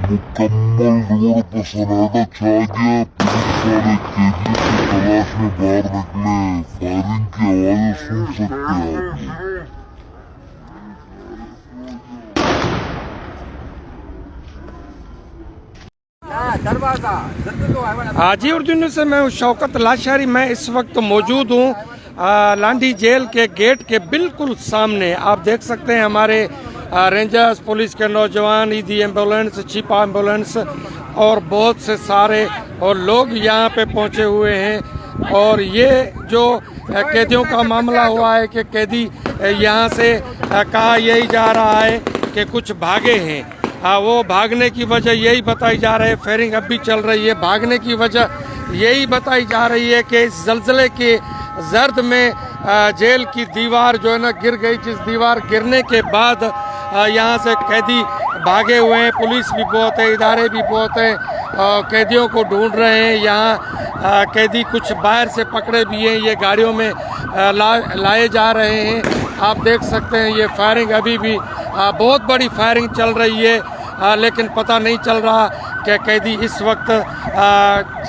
मुकम्मल रोड पर सनाटा छा गया। पुलिस वाले कैदी की तलाश में बाहर निकले। फायरिंग की आवाजें सुन सकते हैं आप। हाजी उर्दू से मैं शौकत लाशारी। मैं इस वक्त मौजूद हूँ लांडी जेल के गेट के बिल्कुल सामने। आप देख सकते हैं हमारे रेंजर्स, पुलिस के नौजवान, ईदी एम्बुलेंस, छिपा एम्बुलेंस और बहुत से सारे और लोग यहाँ पे पहुँचे हुए हैं। और ये जो कैदियों का मामला हुआ है कि कैदी यहाँ से कहा यही जा रहा है कि कुछ भागे हैं। वो भागने की वजह यही बताई जा रही है, फायरिंग अब भी चल रही है। भागने की वजह यही बताई जा रही है कि इस जल्जले के जर्द में जेल की दीवार जो है ना गिर गई। जिस दीवार गिरने के बाद यहाँ से कैदी भागे हुए हैं। पुलिस भी बहुत है, इदारे भी बहुत हैं, कैदियों को ढूंढ रहे हैं। यहाँ कैदी कुछ बाहर से पकड़े भी हैं, ये गाड़ियों में लाए जा रहे हैं। आप देख सकते हैं ये फायरिंग अभी भी बहुत बड़ी फायरिंग चल रही है, लेकिन पता नहीं चल रहा कि कैदी इस वक्त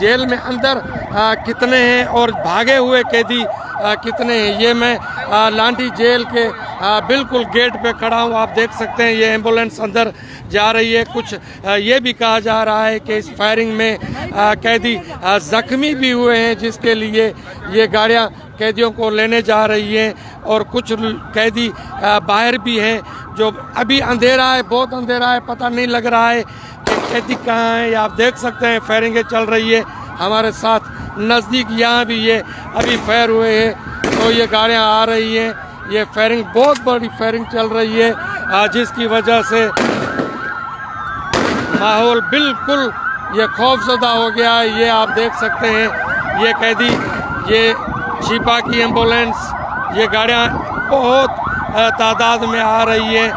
जेल में अंदर कितने हैं और भागे हुए कैदी कितने हैं। ये मैं लांडी जेल के बिल्कुल गेट पे खड़ा हूँ। आप देख सकते हैं ये एम्बुलेंस अंदर जा रही है। कुछ ये भी कहा जा रहा है कि इस फायरिंग में कैदी जख्मी भी हुए हैं, जिसके लिए ये गाड़ियाँ कैदियों को लेने जा रही हैं। और कुछ कैदी बाहर भी हैं। जो अभी अंधेरा है, बहुत अंधेरा है, पता नहीं लग रहा है कि कैदी कहाँ है। आप देख सकते हैं फायरिंगें चल रही है हमारे साथ नज़दीक। यहाँ भी ये अभी फायर हुए हैं तो ये गाड़ियाँ आ रही हैं। ये फायरिंग बहुत बड़ी फायरिंग चल रही है, जिसकी वजह से माहौल बिल्कुल ये खौफजदा हो गया है। ये आप देख सकते हैं ये कैदी, ये छिपा की एम्बुलेंस, ये गाड़ियाँ बहुत तादाद में आ रही है।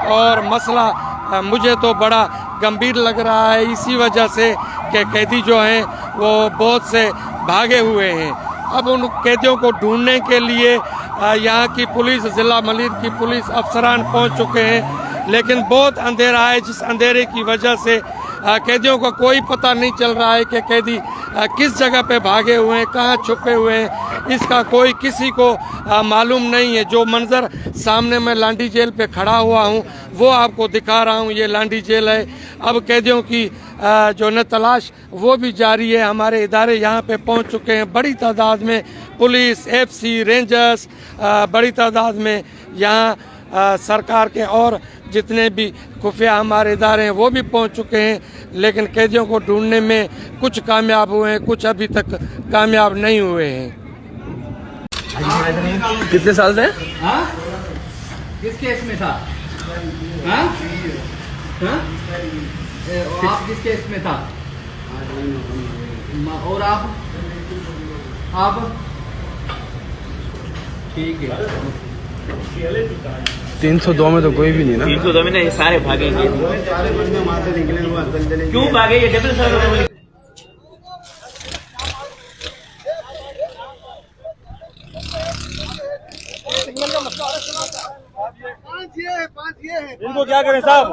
और मसला मुझे तो बड़ा गंभीर लग रहा है इसी वजह से कि कैदी जो हैं वो बहुत से भागे हुए हैं। अब उन कैदियों को ढूंढने के लिए यहाँ की पुलिस, ज़िला मलिर की पुलिस अफसरान पहुँच चुके हैं, लेकिन बहुत अंधेरा है। जिस अंधेरे की वजह से कैदियों का कोई पता नहीं चल रहा है कि कैदी किस जगह पे भागे हुए हैं, कहाँ छुपे हुए हैं, इसका कोई किसी को मालूम नहीं है। जो मंजर सामने मैं लांडी जेल पे खड़ा हुआ हूँ वो आपको दिखा रहा हूँ। ये लांडी जेल है। अब कैदियों की जो न तलाश वो भी जारी है। हमारे इदारे यहाँ पे पहुँच चुके हैं बड़ी तादाद में। पुलिस, एफसी, रेंजर्स बड़ी तादाद में यहाँ सरकार के और जितने भी खुफिया हमारे इदारे हैं वो भी पहुंच चुके हैं, लेकिन कैदियों को ढूंढने में कुछ कामयाब हुए हैं, कुछ अभी तक कामयाब नहीं हुए हैं। कितने साल से? हाँ? किस केस में था? हाँ? हाँ? आप किस केस में था? और आप ठीक है। 302 में तो कोई भी नहीं ना। 302 में नहीं, सारे भागेंगे। क्यों भागे? ये डबल सर्वर इनको क्या करें साहब?